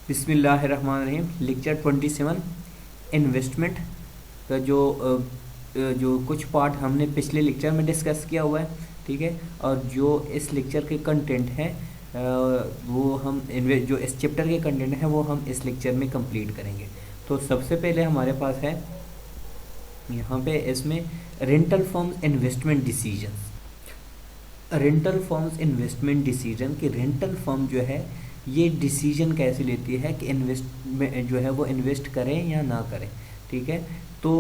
बिस्मिल्लाहिर्रहमानिर्रहीम। Lecture 27 investment का जो कुछ पार्ट हमने पिछले लेक्चर में डिस्कस किया हुआ है, ठीक है। और जो इस लेक्चर के कंटेंट हैं वो हम जो इस चैप्टर के कंटेंट हैं वो हम इस लेक्चर में कंप्लीट करेंगे। तो सबसे पहले हमारे पास है यहाँ पे इसमें rental firms investment decisions. Rental firms investment decision कि रेंटल फर्म जो है ये डिसीजन कैसे लेती है कि इन्वेस्ट जो है वो इन्वेस्ट करें या ना करें, ठीक है। तो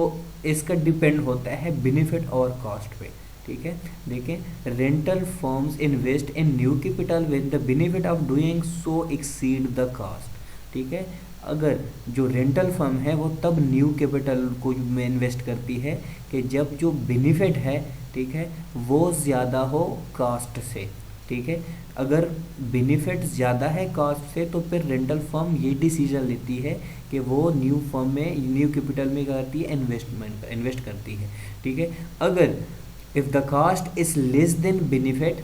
इसका डिपेंड होता है बेनिफिट और कॉस्ट पे, ठीक है। देखें, rental firms invest in new capital with the benefit of doing so exceed the cost, ठीक है। अगर जो रेंटल फर्म है वो तब न्यू कैपिटल को में इन्वेस्ट करती है कि जब जो बेनिफिट है, ठीक है, वो ज़्यादा हो कास्ट से, ठीक है। अगर बेनिफिट ज़्यादा है कास्ट से तो फिर रेंटल फर्म ये डिसीजन लेती है कि वो न्यू फर्म में न्यू कैपिटल में करती है इन्वेस्ट करती है, ठीक है। अगर if the cost is less than benefit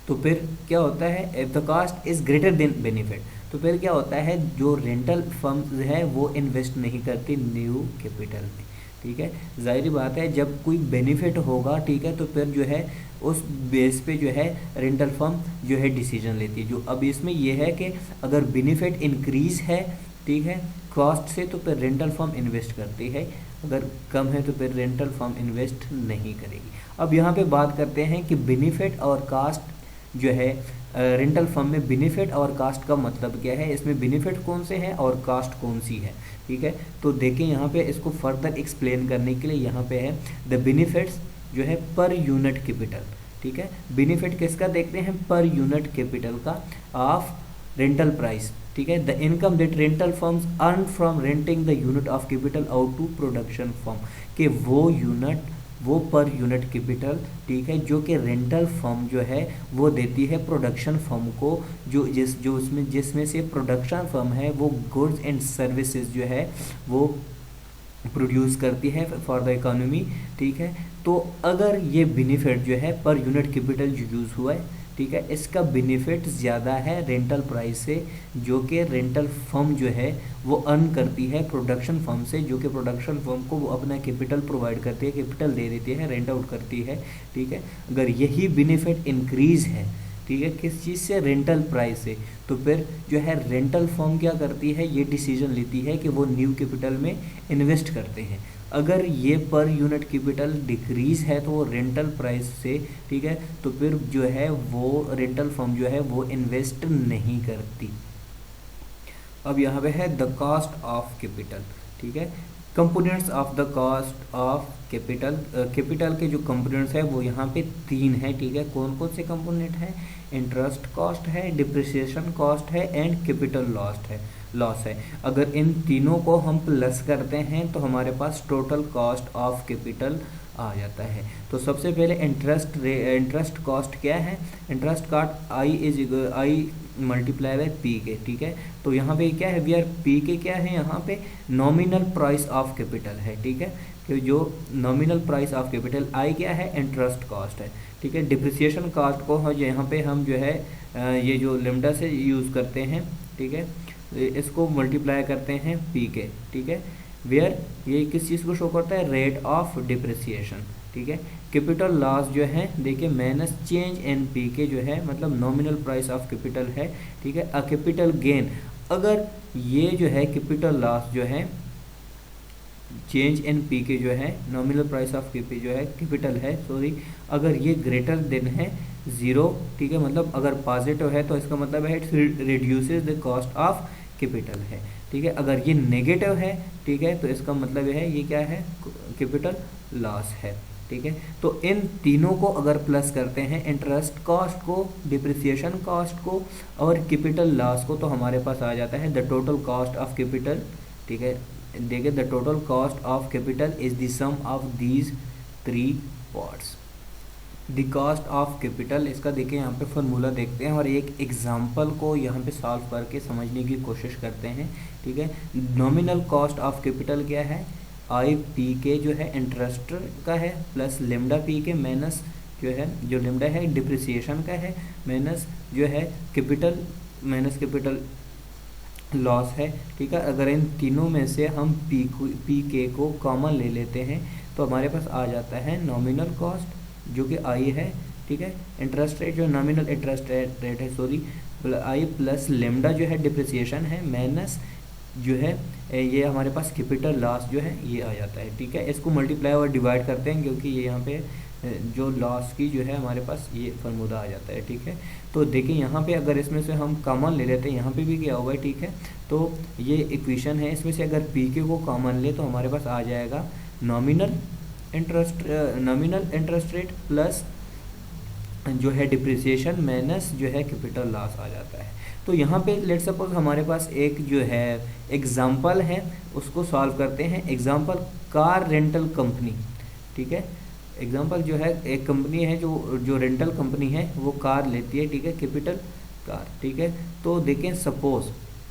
तो फिर क्या होता है, if the cost is greater than benefit तो फिर क्या होता है, जो रेंटल फर्म है वो इन्वेस्ट नहीं करती न्यू कैपिटल में, ठीक है। जाहिर बात है जब कोई बेनिफिट होगा, ठीक है, तो फिर जो है उस बेस पे जो है रेंटल फर्म जो है डिसीजन लेती है। जो अब इसमें यह है कि अगर बेनिफिट इंक्रीज है, ठीक है, कॉस्ट से, तो फिर रेंटल फर्म इन्वेस्ट करती है, अगर कम है तो फिर रेंटल फर्म इन्वेस्ट नहीं करेगी। अब यहाँ पे बात करते हैं कि बेनिफिट और कास्ट जो है रेंटल फर्म में बेनिफिट और कास्ट का मतलब क्या है, इसमें बेनिफिट कौन से हैं और कास्ट कौन सी है, ठीक है। तो देखें यहाँ पे इसको फर्दर एक्सप्लेन करने के लिए यहाँ पे है द बेनिफिट्स जो है पर यूनिट कैपिटल, ठीक है। बेनिफिट किसका देखते हैं, पर यूनिट कैपिटल का ऑफ रेंटल प्राइस, ठीक है। The income that rental firms earn from renting the unit of capital out to production firm, कि वो पर यूनिट कैपिटल, ठीक है, जो कि रेंटल फर्म जो है वो देती है प्रोडक्शन फर्म को, जो उसमें जिसमें से प्रोडक्शन फर्म है वो गुड्स एंड सर्विसेज जो है वो प्रोड्यूस करती है फॉर द इकोनॉमी, ठीक है। तो अगर ये बेनिफिट जो है पर यूनिट कैपिटल जो यूज़ हुआ है, ठीक है, इसका बेनिफिट ज़्यादा है रेंटल प्राइस से, जो कि रेंटल फर्म जो है वो अर्न करती है प्रोडक्शन फर्म से, जो कि प्रोडक्शन फर्म को वो अपना कैपिटल प्रोवाइड करती है, कैपिटल दे देती है, रेंट आउट करती है, ठीक है। अगर यही बेनिफिट इंक्रीज़ है, ठीक है, किस चीज़ से, रेंटल प्राइस से, तो फिर जो है रेंटल फर्म क्या करती है, ये डिसीजन लेती है कि वो न्यू कैपिटल में इन्वेस्ट करते हैं। अगर ये पर यूनिट कैपिटल डिक्रीज़ है तो वो रेंटल प्राइस से, ठीक है, तो फिर जो है वो रेंटल फर्म जो है वो इन्वेस्ट नहीं करती। अब यहाँ पे है द कॉस्ट ऑफ कैपिटल, ठीक है। Components of the cost of capital, capital के जो कंपोनेंट्स है वो यहाँ पे 3 है, ठीक है। कौन कौन से कंपोनेंट हैं, इंटरेस्ट कॉस्ट है, डिप्रिसिएशन कॉस्ट है एंड कैपिटल लॉस है। अगर इन तीनों को हम प्लस करते हैं तो हमारे पास टोटल कॉस्ट ऑफ कैपिटल आ जाता है। तो सबसे पहले इंटरेस्ट कॉस्ट क्या है, interest cost I multiply by P के, ठीक है। तो यहाँ पे क्या है, वी आर पी के क्या है, यहाँ पे नॉमिनल प्राइस ऑफ कैपिटल है, ठीक है। कि जो nominal price of capital I क्या है, इंटरेस्ट कॉस्ट है, ठीक है। डिप्रिसिएशन कॉस्ट को यहाँ पे हम जो है ये जो लेमडा से यूज़ करते हैं, ठीक है, इसको मल्टीप्लाई करते हैं पी के, ठीक है। वेयर ये किस चीज़ को शो करता है, रेट ऑफ डिप्रिसिएशन, ठीक है। कैपिटल लॉस जो है देखिए minus change in P K जो है मतलब नॉमिनल प्राइस ऑफ कैपिटल है, ठीक है। अ कैपिटल गेन, अगर ये जो है कैपिटल लॉस जो है चेंज इन पी के जो है नॉमिनल प्राइस ऑफ के जो है कैपिटल है, सॉरी, अगर ये ग्रेटर देन है 0, ठीक है, मतलब अगर पॉजिटिव है तो इसका मतलब है it reduces the cost of capital है, ठीक है। अगर ये नेगेटिव है, ठीक है, तो इसका मतलब है ये क्या है, कैपिटल लॉस है, ठीक है। तो इन तीनों को अगर प्लस करते हैं, इंटरेस्ट कॉस्ट को, डिप्रिसिएशन कॉस्ट को और कैपिटल लॉस को, तो हमारे पास आ जाता है the total cost of capital, ठीक है। देखिए the total cost of capital is the sum of these 3 parts. The cost of capital, इसका देखिए यहाँ पे फॉर्मूला देखते हैं और एक एग्जांपल को यहाँ पे सॉल्व करके समझने की कोशिश करते हैं, ठीक है। नॉमिनल कॉस्ट ऑफ कैपिटल क्या है, आई पी के जो है इंटरेस्ट का है प्लस लेमडा पी के माइनस जो है जो लेमडा है डिप्रिसिएशन का है माइनस जो है कैपिटल लॉस है, ठीक है। अगर इन तीनों में से हम पी के को कॉमन ले लेते हैं तो हमारे पास आ जाता है नॉमिनल कॉस्ट जो कि आई है, ठीक है। इंटरेस्ट रेट जो नॉमिनल इंटरेस्ट रेट है, सॉरी, आई प्लस लेमडा जो है डिप्रिसिएशन है, माइनस जो है ये हमारे पास कैपिटल लॉस जो है ये आ जाता है, ठीक है। इसको मल्टीप्लाई और डिवाइड करते हैं क्योंकि ये यहाँ पे जो लॉस की जो है हमारे पास ये फॉर्मूला आ जाता है, ठीक है। तो देखिए यहाँ पे अगर इसमें से हम कॉमन ले लेते हैं, यहाँ पे भी क्या होगा, ठीक है। तो ये इक्वेशन है, इसमें से अगर पी के को कॉमन ले तो हमारे पास आ जाएगा नॉमिनल इंटरेस्ट रेट प्लस जो है डिप्रिसिएशन माइनस जो है कैपिटल लॉस आ जाता है। तो यहाँ पे लेट्स सपोज हमारे पास एक जो है एग्जाम्पल है, उसको सॉल्व करते हैं। एग्जाम्पल कार रेंटल कंपनी, ठीक है। एग्जाम्पल जो है एक कंपनी है जो रेंटल कंपनी है वो कार लेती है, ठीक है, कैपिटल कार, ठीक है। तो देखें सपोज,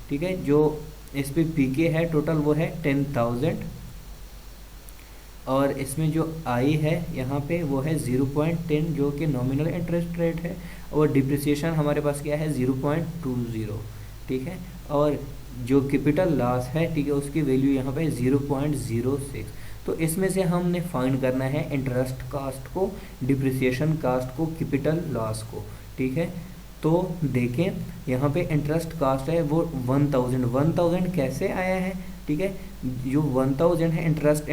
ठीक है, जो इस पे पीके है टोटल वो है 10,000 और इसमें जो आई है यहाँ पे वो है 0.10 जो कि नॉमिनल इंटरेस्ट रेट है, और डिप्रिसिएशन हमारे पास क्या है 0.20, ठीक है। और जो कैपिटल लॉस है, ठीक है, उसकी वैल्यू यहाँ पे 0.06। तो इसमें से हमने फाइंड करना है इंटरेस्ट कास्ट को, डिप्रिसिएशन कास्ट को, कैपिटल लॉस को, ठीक है। तो देखें यहाँ पे इंटरेस्ट कास्ट है वो 1000 कैसे आया है, ठीक है। जो 1000 है इंटरेस्ट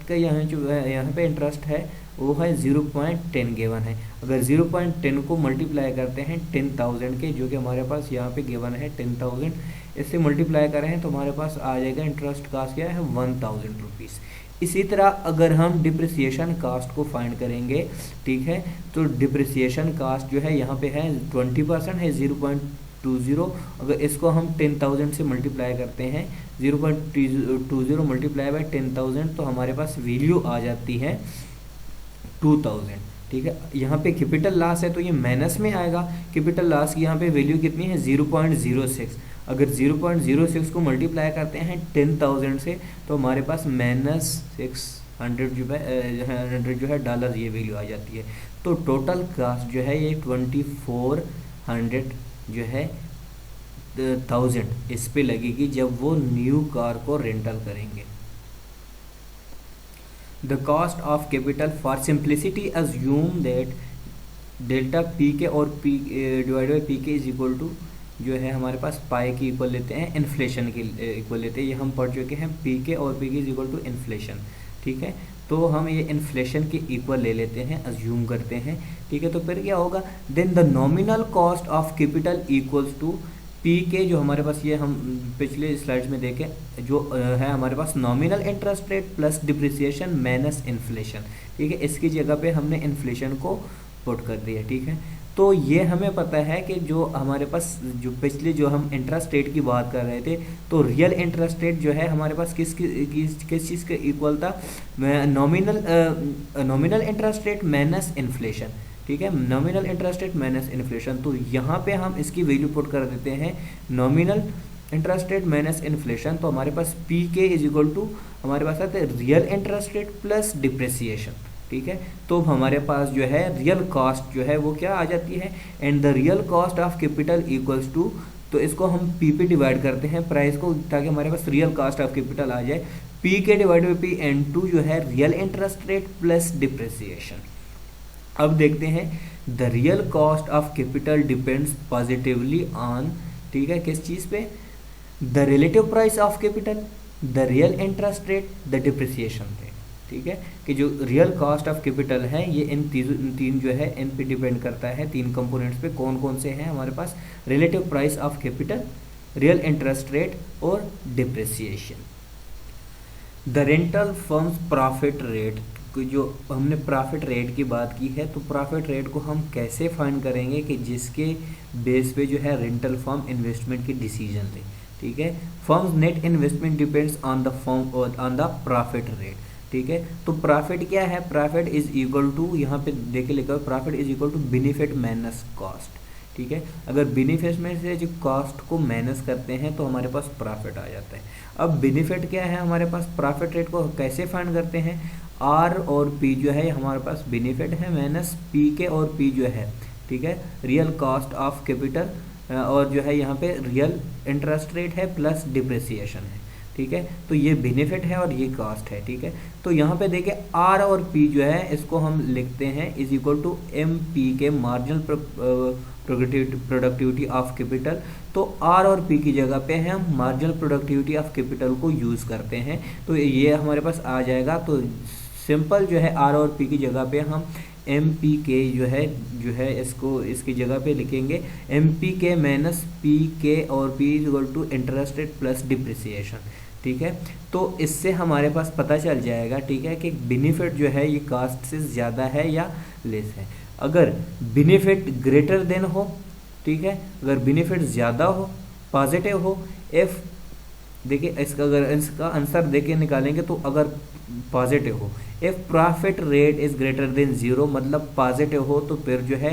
का यहाँ पे इंटरेस्ट है वो है 0.10 गिवन है। अगर 0.10 को मल्टीप्लाई करते हैं 10,000 के, जो कि हमारे पास यहाँ पे गिवन है 10,000, इससे मल्टीप्लाई करें तो हमारे पास आ जाएगा इंटरेस्ट कास्ट क्या है 1000 रुपीज़। इसी तरह अगर हम डिप्रिसिएशन कास्ट को फाइंड करेंगे, ठीक है, तो डिप्रिसिएशन कास्ट जो है यहाँ पे है 20% है 0.20। अगर इसको हम 10,000 से मल्टीप्लाई करते हैं 0.20 मल्टीप्लाई बाय 10,000 तो हमारे पास वैल्यू आ जाती है 2000, ठीक है। यहाँ पे कैपिटल लॉस है तो ये माइनस में आएगा। कैपिटल लॉस की यहाँ पे वैल्यू कितनी है 0.06। अगर 0.06 को मल्टीप्लाई करते हैं 10,000 से तो हमारे पास -600 जो है डॉलर ये वैल्यू आ जाती है। तो टोटल कास्ट जो है ये 2400 जो है 1000 इस पे लगेगी जब वो न्यू कार को रेंटल करेंगे। The cost of capital for simplicity assume that delta P K और पी डिवाइड बाई पी के इज इक्वल टू जो है हमारे पास पाई की इक्वल लेते हैं, इन्फ्लेशन की इक्वल लेते हैं। ये हम पढ़ चुके हैं, पी के और पी के इज इक्वल टू इन्फ्लेशन, ठीक है। तो हम ये इन्फ्लेशन के इक्वल ले लेते हैं, अज्यूम करते हैं, ठीक है। तो फिर क्या होगा, then the nominal cost of capital equals to P K, जो हमारे पास ये हम पिछले स्लाइड्स में देखें जो है हमारे पास nominal interest rate plus depreciation minus inflation, ठीक है। इसकी जगह पे हमने इन्फ्लेशन को पुट कर दिया, ठीक है। तो ये हमें पता है कि जो हमारे पास जो पिछले जो हम इंटरेस्ट रेट की बात कर रहे थे, तो रियल इंटरेस्ट रेट जो है हमारे पास किस चीज़ के इक्वल था, nominal interest rate minus inflation, ठीक है। Nominal interest rate minus inflation. तो यहाँ पे हम इसकी वैल्यू पुट कर देते हैं nominal interest rate minus inflation. तो हमारे पास पी के इज इक्वल टू हमारे पास आता है real interest rate plus depreciation, ठीक है। तो हमारे पास जो है रियल कॉस्ट जो है वो क्या आ जाती है, and the real cost of capital equals to, तो इसको हम पी पे डिवाइड करते हैं प्राइस को, ताकि हमारे पास रियल कॉस्ट ऑफ कैपिटल आ जाए। P K divide by P N two जो है real interest rate plus depreciation. अब देखते हैं the real cost of capital depends positively on, ठीक है, किस चीज़ पे, the relative price of capital, the real interest rate, the depreciation पे, ठीक है। कि जो रियल कॉस्ट ऑफ कैपिटल है ये इन तीन जो है इन पे डिपेंड करता है, तीन कंपोनेंट्स पे। कौन कौन से हैं हमारे पास, relative price of capital, real interest rate और depreciation. The rental firms profit rate, जो हमने प्रॉफिट रेट की बात की है, तो प्रॉफिट रेट को हम कैसे फाइंड करेंगे कि जिसके बेस पे जो है रेंटल फर्म इन्वेस्टमेंट की डिसीजन ले, ठीक है। Firms net investment depends on the firm on the profit rate, ठीक है। तो प्रॉफिट क्या है, प्रॉफिट इज इक्वल टू, यहाँ पे देखे लिखा है profit is equal to benefit minus cost, ठीक है। अगर बेनिफिट में से जो कॉस्ट को माइनस करते हैं तो हमारे पास प्रॉफिट आ जाता है। अब बेनिफिट क्या है हमारे पास, प्रॉफिट रेट को कैसे फाइंड करते हैं, आर और पी जो है हमारे पास बेनिफिट है माइनस पी के और पी जो है, ठीक है, रियल कॉस्ट ऑफ कैपिटल और जो है यहाँ पे रियल इंटरेस्ट रेट है प्लस डिप्रिसिएशन है, ठीक है। तो ये बेनिफिट है और ये कॉस्ट है, ठीक है। तो यहाँ पे देखिए आर और पी जो है इसको हम लिखते हैं is equal to M P K marginal productivity of capital. तो आर और पी की जगह पे हम मार्जिनल प्रोडक्टिविटी ऑफ कैपिटल को यूज़ करते हैं, तो ये हमारे पास आ जाएगा। तो सिंपल जो है आर और पी की जगह पे हम एम पी के जो है इसको इसकी जगह पे लिखेंगे एम पी के माइनस पी के और P is equal to interest rate plus depreciation, ठीक है। तो इससे हमारे पास पता चल जाएगा, ठीक है, कि बेनिफिट जो है ये कास्ट से ज़्यादा है या लेस है। अगर बेनिफिट ग्रेटर देन हो, ठीक है, अगर बेनिफिट ज़्यादा हो, पॉजिटिव हो, एफ देखिए इसका आंसर देके निकालेंगे तो अगर पॉजिटिव हो, if profit rate is greater than 0 मतलब पॉजिटिव हो, तो फिर जो है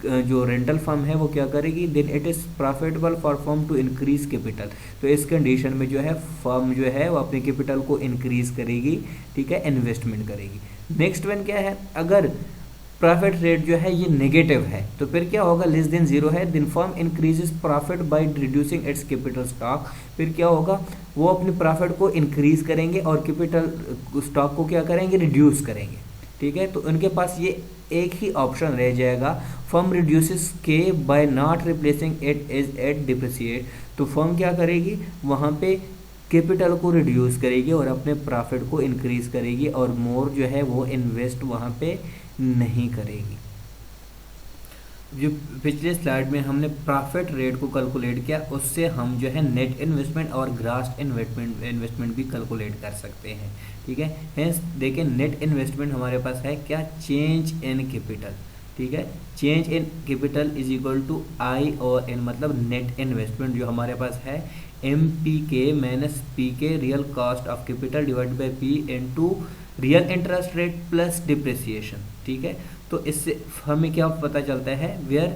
जो रेंटल फर्म है वो क्या करेगी, then it is profitable for firm to increase capital. तो इस कंडीशन में जो है फर्म जो है वो अपने कैपिटल को इंक्रीज करेगी, ठीक है, इन्वेस्टमेंट करेगी। नेक्स्ट वन क्या है, अगर प्रॉफिट रेट जो है ये नेगेटिव है तो फिर क्या होगा, लेस देन 0 है, then firm increases profit by reducing its capital stock. फिर क्या होगा, वो अपने प्रॉफिट को इंक्रीज करेंगे और कैपिटल स्टॉक को क्या करेंगे, रिड्यूस करेंगे, ठीक है। तो उनके पास ये एक ही ऑप्शन रह जाएगा, firm reduces K by not replacing it is at depreciate. तो फर्म क्या करेगी, वहाँ पे कैपिटल को रिड्यूस करेगी और अपने प्रॉफिट को इंक्रीज करेगी और मोर जो है वो इन्वेस्ट वहाँ पे नहीं करेगी। जो पिछले स्लाइड में हमने प्रॉफिट रेट को कैलकुलेट किया, उससे हम जो है नेट इन्वेस्टमेंट और ग्रॉस इन्वेस्टमेंट भी कैलकुलेट कर सकते हैं, ठीक है। हेंस देखिए नेट इन्वेस्टमेंट हमारे पास है क्या, चेंज इन कैपिटल, ठीक है। Change in capital is equal to I और एन मतलब नेट इन्वेस्टमेंट जो हमारे पास है एम पी के माइनस पी के real cost of capital divide by P into real interest rate plus depreciation, ठीक है। तो इससे हमें क्या पता चलता है, वेयर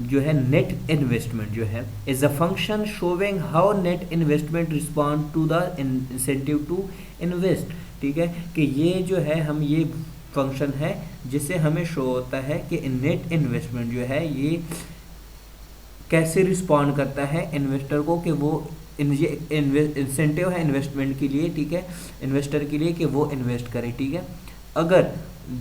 जो है नेट इन्वेस्टमेंट जो है is a function showing how net investment respond to the incentive to invest, ठीक है। कि ये जो है हम ये फंक्शन है जिससे हमें शो होता है कि नेट इन्वेस्टमेंट जो है ये कैसे रिस्पॉन्ड करता है इन्वेस्टर को, कि वो इंसेंटिव है इन्वेस्टमेंट के लिए, ठीक है, इन्वेस्टर के लिए कि वो इन्वेस्ट करे, ठीक है। अगर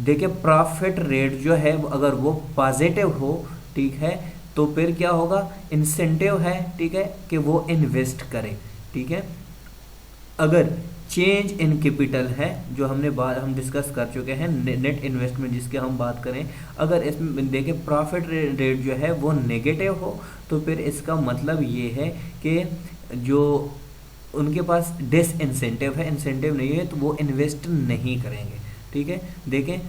देखिए प्रॉफिट रेट जो है अगर वो पॉजिटिव हो, ठीक है, तो फिर क्या होगा, इंसेंटिव है, ठीक है, कि वो इन्वेस्ट करे, ठीक है। अगर चेंज इन कैपिटल है जो हम डिस्कस कर चुके हैं, नेट इन्वेस्टमेंट जिसके हम बात करें, अगर इसमें देखें प्रॉफिट रेट जो है वो नेगेटिव हो तो फिर इसका मतलब ये है कि जो उनके पास डिसइंसेंटिव है, इंसेंटिव नहीं है, तो वो इन्वेस्ट नहीं करेंगे, ठीक है। देखें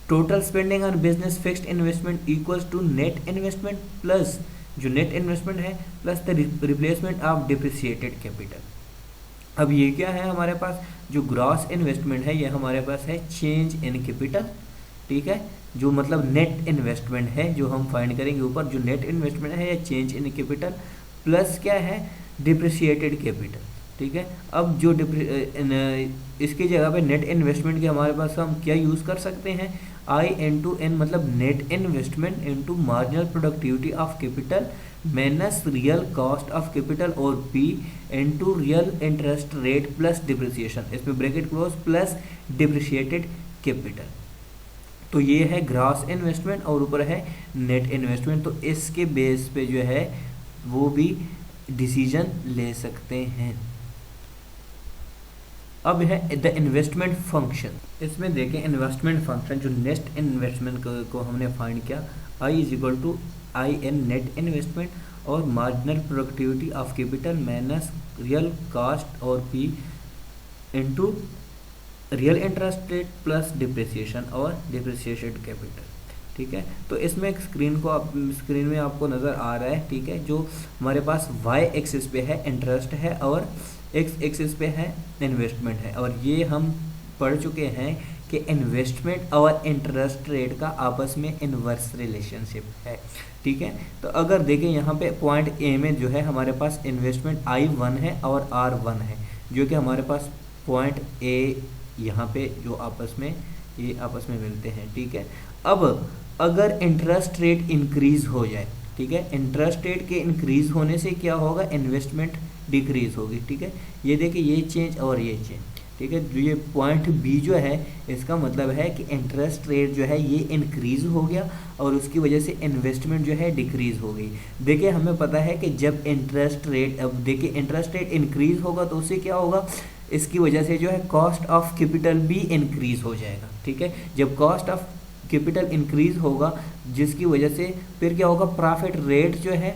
total spending on business fixed investment equals to net investment plus जो नेट इन्वेस्टमेंट है plus the replacement of depreciated capital. अब ये क्या है हमारे पास, जो ग्रॉस इन्वेस्टमेंट है ये हमारे पास है चेंज इन कैपिटल, ठीक है, जो मतलब नेट इन्वेस्टमेंट है जो हम फाइंड करेंगे ऊपर, जो नेट इन्वेस्टमेंट है या चेंज इन कैपिटल प्लस क्या है, डिप्रिसिएटेड कैपिटल, ठीक है। अब जो इसकी जगह पे नेट इन्वेस्टमेंट के हमारे पास हम क्या यूज़ कर सकते हैं, आई इंटू एन मतलब net investment into marginal productivity of capital minus real cost of capital और P into real interest rate plus depreciation, इसमें bracket close plus depreciated capital. तो ये है ग्रॉस इन्वेस्टमेंट और ऊपर है नेट इन्वेस्टमेंट। तो इसके बेस पे जो है वो भी डिसीजन ले सकते हैं। अब है द इन्वेस्टमेंट फंक्शन, इसमें देखें इन्वेस्टमेंट फंक्शन जो नेट इन्वेस्टमेंट को हमने फाइंड किया, I is equal to I N net investment और marginal productivity of capital minus real cost और P into real interest rate plus depreciation और डिप्रिसिएटेड कैपिटल, ठीक है। तो इसमें स्क्रीन में आपको नज़र आ रहा है, ठीक है, जो हमारे पास वाई एक्सिस पे है इंटरेस्ट है और एक्स एक्सिस पे है इन्वेस्टमेंट है। और ये हम पढ़ चुके हैं कि इन्वेस्टमेंट और इंटरेस्ट रेट का आपस में इन्वर्स रिलेशनशिप है, ठीक है। तो अगर देखें यहाँ पे पॉइंट ए में जो है हमारे पास इन्वेस्टमेंट I1 है और R1 है, जो कि हमारे पास पॉइंट ए यहाँ पे जो आपस में मिलते हैं, ठीक है। अब अगर इंटरेस्ट रेट इंक्रीज हो जाए, ठीक है। इंटरेस्ट रेट के इंक्रीज होने से क्या होगा, इन्वेस्टमेंट डिक्रीज होगी, ठीक है। ये देखिए ये चेंज और ये चेंज, ठीक है। जो ये पॉइंट बी जो है इसका मतलब है कि इंटरेस्ट रेट जो है ये इंक्रीज हो गया और उसकी वजह से इन्वेस्टमेंट जो है डिक्रीज हो गई। देखिए हमें पता है कि जब इंटरेस्ट रेट, अब देखिए इंटरेस्ट रेट इंक्रीज होगा तो उससे क्या होगा, इसकी वजह से जो है कॉस्ट ऑफ कैपिटल भी इंक्रीज हो जाएगा, ठीक है। जब कॉस्ट ऑफ कैपिटल इंक्रीज होगा जिसकी वजह से फिर क्या होगा, प्रॉफिट रेट जो है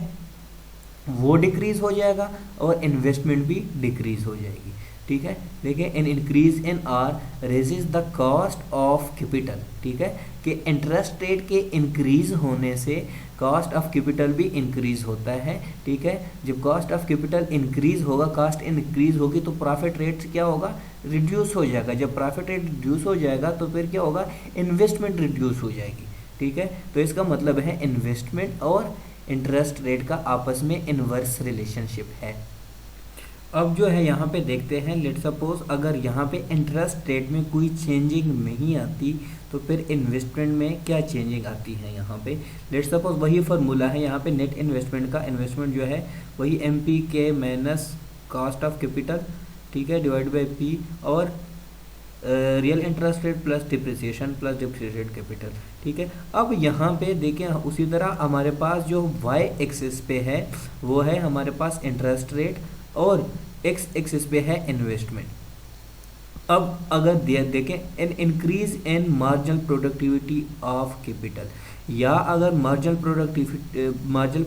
वो डिक्रीज हो जाएगा और इन्वेस्टमेंट भी डिक्रीज हो जाएगी, ठीक है। देखिए an increase in are raises the cost of capital, ठीक है, कि इंटरेस्ट रेट के इंक्रीज होने से कॉस्ट ऑफ कैपिटल भी इंक्रीज होता है, ठीक है। जब कॉस्ट ऑफ कैपिटल इंक्रीज होगा, कॉस्ट इंक्रीज होगी तो प्रॉफिट रेट क्या होगा, रिड्यूस हो जाएगा। जब प्रॉफिट रेट रिड्यूस हो जाएगा तो फिर क्या होगा, इन्वेस्टमेंट रिड्यूस हो जाएगी, ठीक है। तो इसका मतलब है इन्वेस्टमेंट और इंटरेस्ट रेट का आपस में इन्वर्स रिलेशनशिप है। अब जो है यहाँ पे देखते हैं, लेट सपोज अगर यहाँ पे इंटरेस्ट रेट में कोई चेंजिंग नहीं आती तो फिर इन्वेस्टमेंट में क्या चेंजिंग आती है। यहाँ पे लेट सपोज वही फार्मूला है यहाँ पे नेट इन्वेस्टमेंट का, इन्वेस्टमेंट जो है वही एम पी के माइनस कॉस्ट ऑफ कैपिटल, ठीक है, डिवाइड बाई पी और real interest rate plus depreciation plus depreciated capital, ठीक है। अब यहाँ पे देखें उसी तरह हमारे पास जो वाई एक्सिस पे है वो है हमारे पास इंटरेस्ट रेट और एक्स एक्सिस पे है इन्वेस्टमेंट। अब अगर देखें an increase in marginal productivity of capital, या अगर मार्जिनल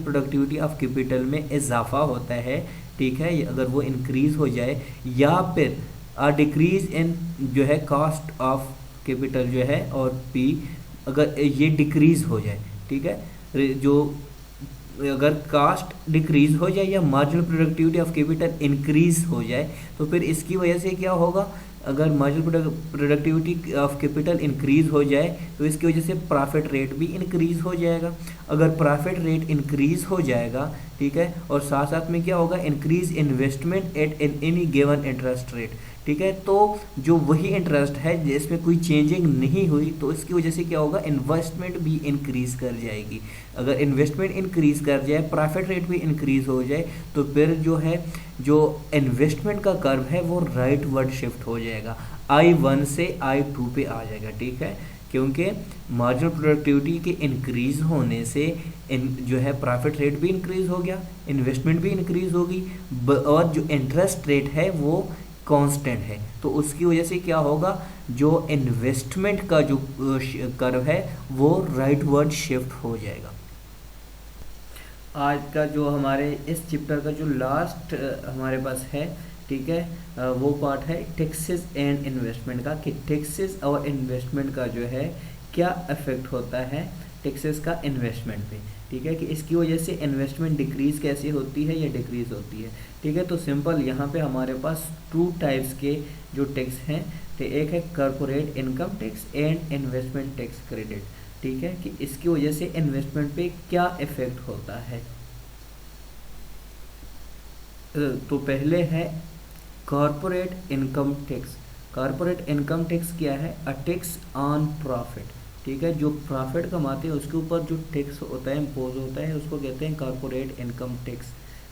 प्रोडक्टिविटी ऑफ कैपिटल में इजाफा होता है, ठीक है, अगर वो इंक्रीज हो जाए, या फिर डिक्रीज इन जो है कॉस्ट ऑफ कैपिटल जो है और पी अगर ये डिक्रीज हो जाए, ठीक है, जो अगर कास्ट डिक्रीज हो जाए या marginal productivity of capital increase हो जाए तो फिर इसकी वजह से क्या होगा, अगर marginal productivity of capital increase हो जाए तो इसकी वजह से प्रॉफिट रेट भी इंक्रीज हो जाएगा। अगर प्रॉफिट रेट इंक्रीज हो जाएगा, ठीक है, और साथ साथ में क्या होगा, increase investment at any given interest rate, ठीक है, तो जो वही इंटरेस्ट है जिसमें कोई चेंजिंग नहीं हुई तो इसकी वजह से क्या होगा, इन्वेस्टमेंट भी इंक्रीज कर जाएगी। अगर इन्वेस्टमेंट इंक्रीज कर जाए, प्रॉफिट रेट भी इंक्रीज हो जाए तो फिर जो है जो इन्वेस्टमेंट का कर्व है वो राइट वर्ड शिफ्ट हो जाएगा, I1 से I2 पे आ जाएगा, ठीक है, क्योंकि मार्जिनल प्रोडक्टिविटी के इंक्रीज होने से जो है प्रॉफिट रेट भी इंक्रीज हो गया, इन्वेस्टमेंट भी इंक्रीज होगी और जो इंटरेस्ट रेट है वो कांस्टेंट है, तो उसकी वजह से क्या होगा, जो इन्वेस्टमेंट का जो कर्व है वो राइट वर्ड शिफ्ट हो जाएगा। आज का जो हमारे इस चैप्टर का जो लास्ट हमारे पास है, ठीक है, वो पार्ट है टैक्सेस एंड इन्वेस्टमेंट का, कि टैक्सेस और इन्वेस्टमेंट का जो है क्या इफेक्ट होता है टैक्सेस का इन्वेस्टमेंट पे, ठीक है, कि इसकी वजह से इन्वेस्टमेंट डिक्रीज कैसे होती है या डिक्रीज होती है, ठीक है। तो सिंपल यहाँ पे हमारे पास 2 टाइप्स के जो टैक्स हैं, तो एक है corporate income tax and investment tax credit, ठीक है, कि इसकी वजह से इन्वेस्टमेंट पे क्या इफेक्ट होता है। तो पहले है corporate income tax. Corporate income tax क्या है, अ टैक्स ऑन प्रॉफिट, ठीक है, जो प्रॉफिट कमाते हैं उसके ऊपर जो टैक्स होता है, इम्पोज होता है, उसको कहते हैं कॉर्पोरेट इनकम टैक्स,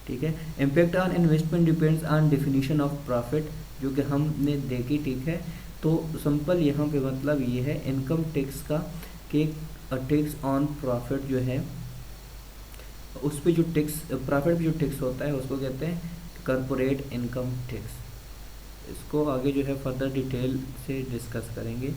ठीक है। Impact on investment depends on definition of profit, जो कि हमने देखी, ठीक है। तो सिंपल यहाँ पे मतलब ये है इनकम टैक्स का कि टैक्स ऑन प्रॉफिट जो है उस पे जो टैक्स, प्रॉफिट पे जो टैक्स होता है उसको कहते हैं कॉर्पोरेट इनकम टैक्स। इसको आगे जो है फर्दर डिटेल से डिस्कस करेंगे।